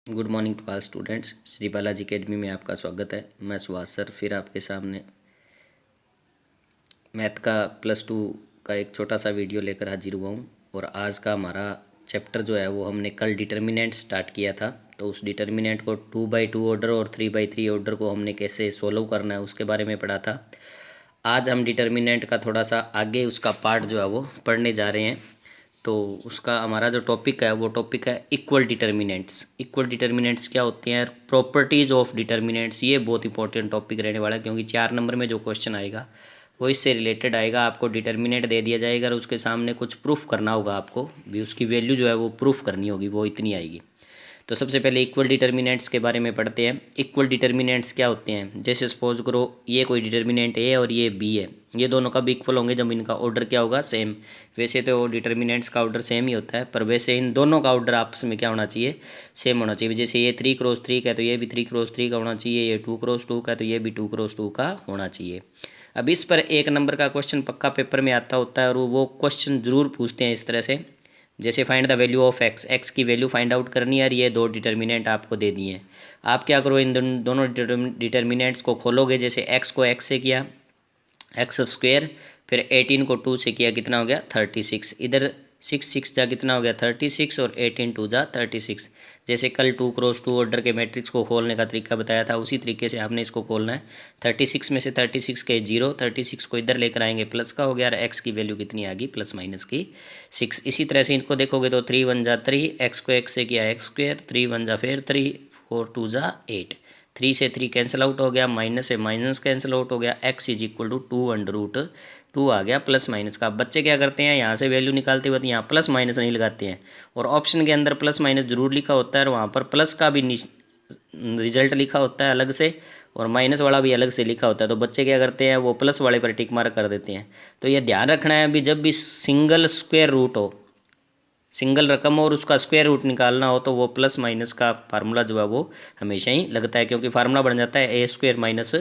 Good morning to all students. Shri Balaji academy में आपका स्वागत है। मैं सुभाष सर फिर आपके सामने मैथ का +2 का एक छोटा सा वीडियो लेकर हाजिर हुआ हूँ। और आज का हमारा चैप्टर जो है वो हमने कल डिटर्मिनेंट स्टार्ट किया था, तो उस डिटर्मिनेंट को 2x2 ऑर्डर और 3x3 ऑर्डर को हमने कैसे सोल्व करना है उसके बारे में पढ़ा था। आज हम डिटर्मिनेंट का थोड़ा सा आगे उसका पार्ट जो है वो पढ़ने जा रहे हैं। तो उसका हमारा जो टॉपिक है वो टॉपिक है इक्वल डिटर्मिनेंट्स। इक्वल डिटर्मिनेंट्स क्या होते हैं, प्रॉपर्टीज़ ऑफ डिटर्मिनेंट्स। ये बहुत इंपॉर्टेंट टॉपिक रहने वाला है, क्योंकि 4 नंबर में जो क्वेश्चन आएगा वो इससे रिलेटेड आएगा। आपको डिटर्मिनेंट दे दिया जाएगा और उसके सामने कुछ प्रूफ करना होगा, आपको भी उसकी वैल्यू जो है वो प्रूफ करनी होगी, वो इतनी आएगी। तो सबसे पहले इक्वल डिटर्मिनेंट्स के बारे में पढ़ते हैं। इक्वल डिटर्मिनेंट्स क्या होते हैं, जैसे सपोज करो ये कोई डिटर्मिनेंट ए और ये बी है, ये दोनों कब इक्वल होंगे, जब इनका ऑर्डर क्या होगा, सेम। वैसे तो डिटर्मिनेंट्स का ऑर्डर सेम ही होता है, पर वैसे इन दोनों का ऑर्डर आपस में क्या होना चाहिए, सेम होना चाहिए। जैसे ये 3x3 का है तो ये भी 3x3 का होना चाहिए, ये 2x2 का है तो ये भी 2x2 का होना चाहिए। अब इस पर 1 नंबर का क्वेश्चन पक्का पेपर में आता होता है, और वो क्वेश्चन ज़रूर पूछते हैं इस तरह से, जैसे find the value of x, x की वैल्यू फाइंड आउट करनी है और ये 2 डिटर्मिनेंट आपको दे दिए हैं। आप क्या करो, इन दोनों डिटर्मिनेंट्स को खोलोगे। जैसे एक्स को एक्स से किया एक्स स्क्वेयर, फिर 18 को 2 से किया, कितना हो गया 36। इधर 6 जा कितना हो गया 36, और 18 2 जा 36। जैसे कल 2x2 ऑर्डर के मैट्रिक्स को खोलने का तरीका बताया था, उसी तरीके से आपने इसको खोलना है। 36 में से 36 के 0, 36 को इधर लेकर आएंगे, प्लस का हो गया, और एक्स की वैल्यू कितनी आ गई, प्लस माइनस की 6। इसी तरह से इनको देखोगे तो 3 1 जा 3, एक्स को एक्स से किया एक्स स्क्वेयर, 3 1 जा फिर 3, 4 2 जा 8, 3 से 3 कैंसिल आउट हो गया, माइनस से माइनस कैंसिल आउट हो गया, x इज इक्वल टू 2√2 आ गया प्लस माइनस का। बच्चे क्या करते हैं, यहाँ से वैल्यू निकालते वक्त यहाँ प्लस माइनस नहीं लगाते हैं, और ऑप्शन के अंदर प्लस माइनस जरूर लिखा होता है, और वहाँ पर प्लस का भी रिजल्ट लिखा होता है अलग से, और माइनस वाला भी अलग से लिखा होता है। तो बच्चे क्या करते हैं, वो प्लस वाले पर टिक मार्क कर देते हैं। तो ये ध्यान रखना है, अभी जब भी सिंगल स्क्वायर रूट हो, सिंगल रकम और उसका स्क्वायर रूट निकालना हो, तो वो प्लस माइनस का फार्मूला जो है वो हमेशा ही लगता है, क्योंकि फार्मूला बन जाता है a² minus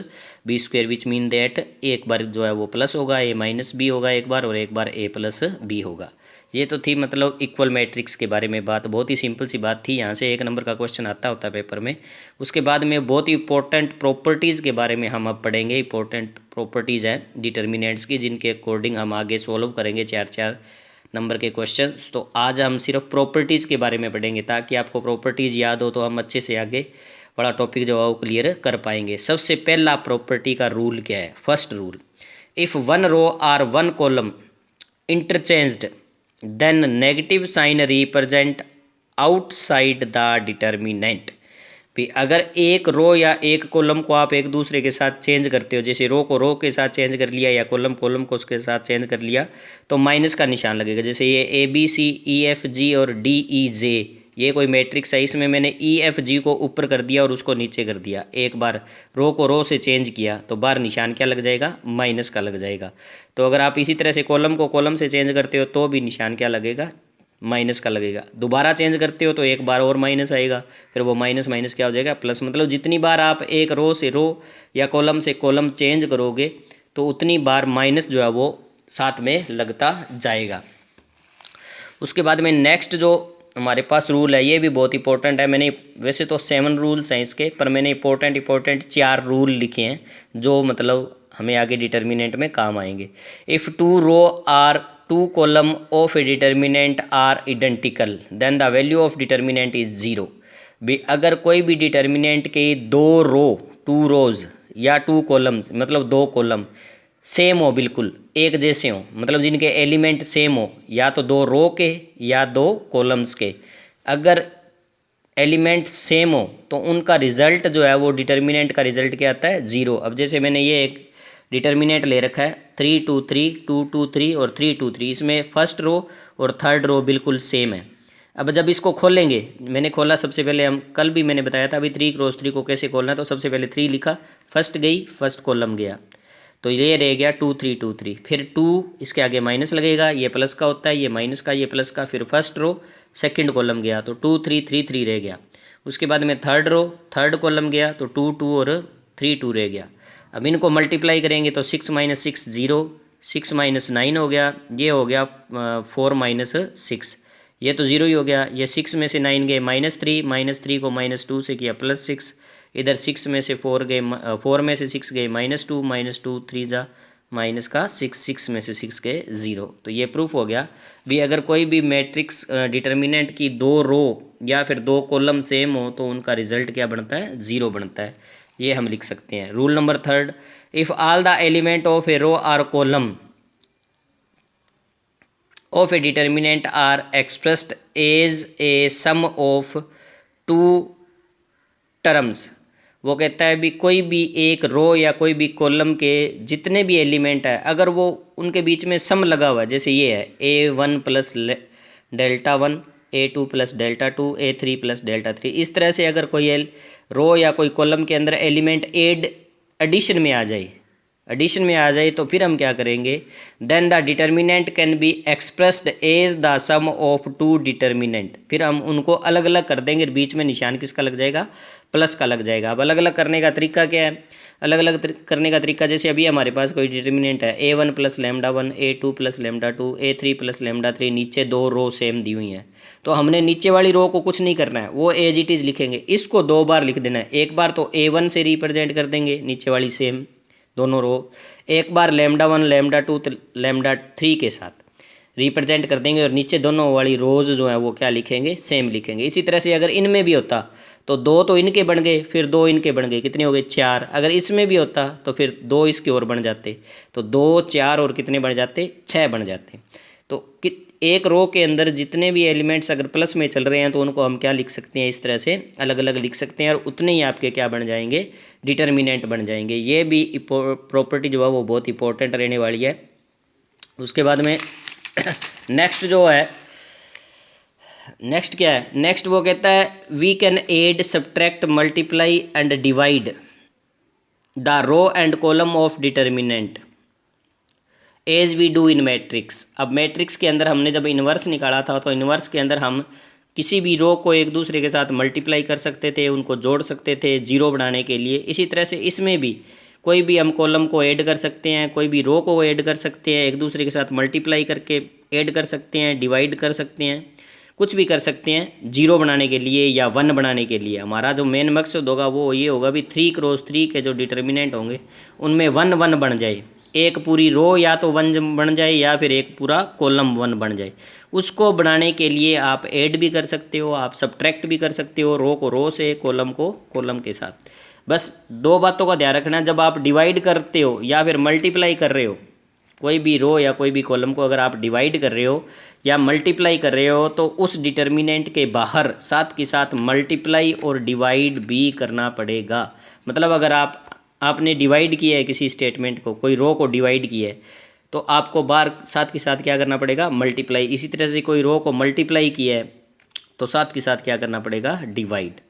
b², which mean that एक बार जो है वो प्लस होगा, a माइनस बी होगा एक बार, और एक बार a प्लस बी होगा। ये तो थी मतलब इक्वल मैट्रिक्स के बारे में बात, बहुत ही सिंपल सी बात थी। यहाँ से 1 नंबर का क्वेश्चन आता होता है पेपर में। उसके बाद में बहुत ही इंपॉर्टेंट प्रॉपर्टीज़ के बारे में हम अब पढ़ेंगे। इंपॉर्टेंट प्रॉपर्टीज़ हैं डिटर्मिनेंट्स की, जिनके अकॉर्डिंग हम आगे सॉल्व करेंगे 4 नंबर के क्वेश्चन। तो आज हम सिर्फ प्रॉपर्टीज़ के बारे में पढ़ेंगे, ताकि आपको प्रॉपर्टीज़ याद हो तो हम अच्छे से आगे बड़ा टॉपिक जो है वो क्लियर कर पाएंगे। सबसे पहला प्रॉपर्टी का रूल क्या है, फर्स्ट रूल, इफ़ 1 रो और 1 column interchanged then negative sign represent outside the determinant. भी अगर एक रो या एक कॉलम को आप एक दूसरे के साथ चेंज करते हो, जैसे रो को रो के साथ चेंज कर लिया या कॉलम को उसके साथ चेंज कर लिया, तो माइनस का निशान लगेगा। जैसे ये ABCEFG और DEJ, ये कोई मैट्रिक्स है, इसमें मैंने EFG को ऊपर कर दिया और उसको नीचे कर दिया, एक बार रो को रो से चेंज किया, तो बार निशान क्या लग जाएगा, माइनस का लग जाएगा। तो अगर आप इसी तरह से कॉलम को कॉलम से चेंज करते हो तो भी निशान क्या लगेगा, माइनस का लगेगा। दोबारा चेंज करते हो तो एक बार और माइनस आएगा, फिर वो माइनस माइनस क्या हो जाएगा, प्लस। मतलब जितनी बार आप एक रो से रो या कॉलम से कॉलम चेंज करोगे, तो उतनी बार माइनस जो है वो साथ में लगता जाएगा। उसके बाद में नेक्स्ट जो हमारे पास रूल है, ये भी बहुत इंपॉर्टेंट है। मैंने वैसे तो 7 रूल्स हैं इसके, पर मैंने इंपॉर्टेंट 4 रूल लिखे हैं, जो मतलब हमें आगे डिटर्मिनेंट में काम आएंगे। If 2 row or 2 column of a determinant are identical then the value of determinant is 0। भी अगर कोई भी डिटर्मिनेंट के 2 रो, 2 रोज या 2 कॉलम्स, मतलब 2 कॉलम सेम हो, बिल्कुल एक जैसे हो, मतलब जिनके एलिमेंट सेम हो, या तो 2 रो के या 2 कॉलम्स के, अगर एलिमेंट सेम हो तो उनका रिजल्ट जो है वो डिटर्मिनेंट का रिजल्ट क्या आता है, 0। अब जैसे मैंने ये एक डिटर्मिनेंट ले रखा है 3 2 3 2 2 3 और 3 2 3, इसमें फर्स्ट रो और थर्ड रो बिल्कुल सेम है। अब जब इसको खोलेंगे, मैंने खोला, सबसे पहले हम कल भी मैंने बताया था अभी 3x3 को कैसे खोलना है, तो सबसे पहले 3 लिखा, फर्स्ट गई, फर्स्ट कॉलम गया, तो ये रह गया 2 3 2 3, फिर 2 इसके आगे माइनस लगेगा, ये प्लस का होता है, ये माइनस का, ये प्लस का, फिर फर्स्ट रो सेकंड कॉलम गया, तो 2 3 3 3 रह गया। उसके बाद में थर्ड रो थर्ड कॉलम गया, तो 2 2 और 3 2 रह गया। अब इनको मल्टीप्लाई करेंगे तो 6 - 6 0, 6 - 9 हो गया, ये हो गया 4 - 6, ये तो ज़ीरो ही हो गया। ये 6 में से 9 गए -3, -3 को -2 से किया +6, इधर 6 में से 4 गए, 4 में से 6 गए -2, -2 3 जा माइनस का 6, 6 में से 6 गए 0। तो ये प्रूफ हो गया भी अगर कोई भी मैट्रिक्स डिटर्मिनेंट की 2 रो या फिर 2 कॉलम सेम हो तो उनका रिजल्ट क्या बनता है, 0 बनता है। ये हम लिख सकते हैं। Rule number 3, if all the element of a row or column of a determinant are expressed as a sum of two terms। वो कहता है भी कोई भी एक रो या कोई भी कॉलम के जितने भी एलिमेंट है अगर वो उनके बीच में सम लगा हुआ है, जैसे ये है A1 plus delta 1, A2 plus delta 2, A3 plus delta 3, इस तरह से अगर कोई रो या कोई कॉलम के अंदर एलिमेंट एडिशन में आ जाए तो फिर हम क्या करेंगे, then the determinant can be expressed as the sum of two determinant. फिर हम उनको अलग अलग कर देंगे, बीच में निशान किसका लग जाएगा, प्लस का लग जाएगा। अब अलग अलग करने का तरीका क्या है, अलग अलग करने का तरीका जैसे अभी हमारे पास कोई डिटर्मिनेंट है A1 plus λ1, A2 plus λ2, A3 plus λ3, नीचे 2 रो सेम दी हुई हैं, तो हमने नीचे वाली रो को कुछ नहीं करना है, वो एज इट इज़ लिखेंगे। इसको 2 बार लिख देना है, एक बार तो A1 से रिप्रेजेंट कर देंगे नीचे वाली सेम दोनों रो, एक बार λ1 λ2 λ3 के साथ रिप्रेजेंट कर देंगे और नीचे दोनों वाली रोज़ जो है वो क्या लिखेंगे, सेम लिखेंगे। इसी तरह से अगर इनमें भी होता तो 2 तो इनके बन गए, फिर 2 इनके बन गए, कितने हो गए 4। अगर इसमें भी होता तो फिर 2 इसके और बन जाते, तो 2 4 और कितने बन जाते, 6 बन जाते। तो एक रो के अंदर जितने भी एलिमेंट्स अगर प्लस में चल रहे हैं तो उनको हम क्या लिख सकते हैं, इस तरह से अलग अलग लिख सकते हैं और उतने ही आपके क्या बन जाएंगे, डिटर्मिनेंट बन जाएंगे। ये भी प्रॉपर्टी जो है वो बहुत इंपॉर्टेंट रहने वाली है। उसके बाद में नेक्स्ट जो है, नेक्स्ट क्या है, नेक्स्ट वो कहता है we can add subtract multiply and divide the row and column of determinant as we do in matrix. अब मैट्रिक्स के अंदर हमने जब इन्वर्स निकाला था तो इन्वर्स के अंदर हम किसी भी रो को एक दूसरे के साथ मल्टीप्लाई कर सकते थे, उनको जोड़ सकते थे जीरो बनाने के लिए। इसी तरह से इसमें भी कोई भी हम कॉलम को ऐड कर सकते हैं, कोई भी रो को ऐड कर सकते हैं, एक दूसरे के साथ मल्टीप्लाई करके ऐड कर सकते हैं, डिवाइड कर सकते हैं, कुछ भी कर सकते हैं जीरो बनाने के लिए या 1 बनाने के लिए। हमारा जो मेन मकसद होगा वो ये होगा भी 3 क्रॉस 3 के जो डिटर्मिनेंट होंगे उनमें 1 1 बन जाए, एक पूरी रो या तो 1 बन जाए या फिर एक पूरा कॉलम 1 बन जाए। उसको बनाने के लिए आप ऐड भी कर सकते हो, आप सब्ट्रैक्ट भी कर सकते हो, रो को रो से, कॉलम को कॉलम के साथ। बस 2 बातों का ध्यान रखना, जब आप डिवाइड करते हो या फिर मल्टीप्लाई कर रहे हो कोई भी रो या कोई भी कॉलम को, अगर आप डिवाइड कर रहे हो या मल्टीप्लाई कर रहे हो तो उस डिटर्मिनेंट के बाहर साथ के साथ मल्टीप्लाई और डिवाइड भी करना पड़ेगा। मतलब अगर आपने डिवाइड किया है किसी स्टेटमेंट को, कोई रो को डिवाइड किया है तो आपको बाहर साथ के साथ क्या करना पड़ेगा, मल्टीप्लाई। इसी तरह से कोई रो को मल्टीप्लाई किया है तो साथ के साथ क्या करना पड़ेगा, डिवाइड।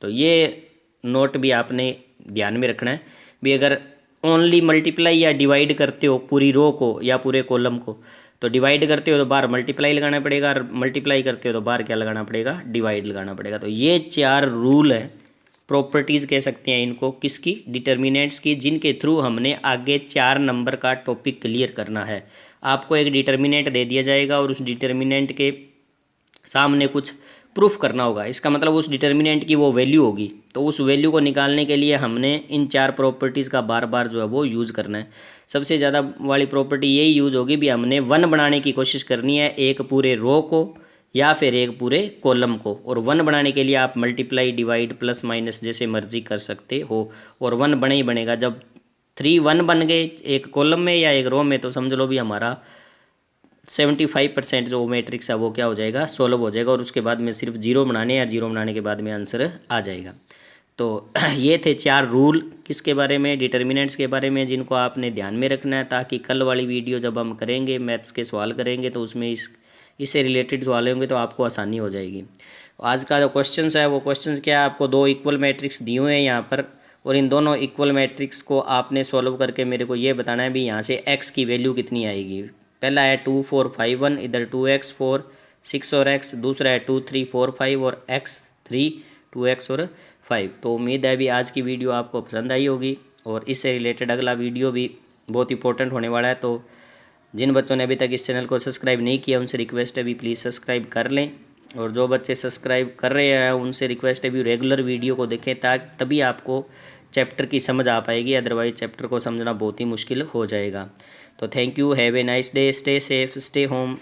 तो ये नोट भी आपने ध्यान में रखना है भी अगर ओनली मल्टीप्लाई या डिवाइड करते हो पूरी रो को या पूरे कॉलम को, तो डिवाइड करते हो तो बाहर मल्टीप्लाई लगाना पड़ेगा और मल्टीप्लाई करते हो तो बाहर क्या लगाना पड़ेगा, डिवाइड लगाना पड़ेगा। तो ये 4 रूल है, प्रॉपर्टीज़ कह सकते हैं इनको, किसकी, डिटर्मिनेंट्स की, जिनके थ्रू हमने आगे 4 नंबर का टॉपिक क्लियर करना है। आपको एक डिटर्मिनेंट दे दिया जाएगा और उस डिटर्मिनेंट के सामने कुछ प्रूफ करना होगा। इसका मतलब उस डिटर्मिनेंट की वो वैल्यू होगी, तो उस वैल्यू को निकालने के लिए हमने इन 4 प्रॉपर्टीज़ का बार बार जो है वो यूज़ करना है। सबसे ज़्यादा वाली प्रॉपर्टी यही यूज़ होगी भी हमने 1 बनाने की कोशिश करनी है एक पूरे रो को या फिर एक पूरे कॉलम को, और 1 बनाने के लिए आप मल्टीप्लाई, डिवाइड, प्लस माइनस जैसे मर्जी कर सकते हो और 1 बने ही बनेगा। जब 3 1 बन गए एक कॉलम में या एक रो में तो समझ लो भी हमारा 75% जो मैट्रिक्स है वो क्या हो जाएगा, सॉल्व हो जाएगा। और उसके बाद में सिर्फ 0 बनाने हैं और 0 बनाने के बाद में आंसर आ जाएगा। तो ये थे 4 रूल किसके बारे में, डिटर्मिनेंट्स के बारे में, जिनको आपने ध्यान में रखना है ताकि कल वाली वीडियो जब हम करेंगे मैथ्स के सवाल करेंगे तो उसमें इससे रिलेटेड सवाल होंगे तो आपको आसानी हो जाएगी। आज का जो क्वेश्चन है वो क्वेश्चन क्या है, आपको 2 इक्वल मैट्रिक्स दिए हुए हैं यहाँ पर और इन दोनों इक्वल मैट्रिक्स को आपने सॉल्व करके मेरे को ये बताना है भी यहाँ से x की वैल्यू कितनी आएगी। पहला है 2 4 5 1, इधर 2x 4 6 और x, दूसरा है 2 3 4 5 और x 3 2x और 5। तो उम्मीद है भी आज की वीडियो आपको पसंद आई होगी और इससे रिलेटेड अगला वीडियो भी बहुत इंपॉर्टेंट होने वाला है। तो जिन बच्चों ने अभी तक इस चैनल को सब्सक्राइब नहीं किया उनसे रिक्वेस्ट है भी प्लीज़ सब्सक्राइब कर लें, और जो बच्चे सब्सक्राइब कर रहे हैं उनसे रिक्वेस्ट है भी रेगुलर वीडियो को देखें, ताकि तभी आपको चैप्टर की समझ आ पाएगी, अदरवाइज चैप्टर को समझना बहुत ही मुश्किल हो जाएगा। तो thank you, have a nice day, stay safe, stay home.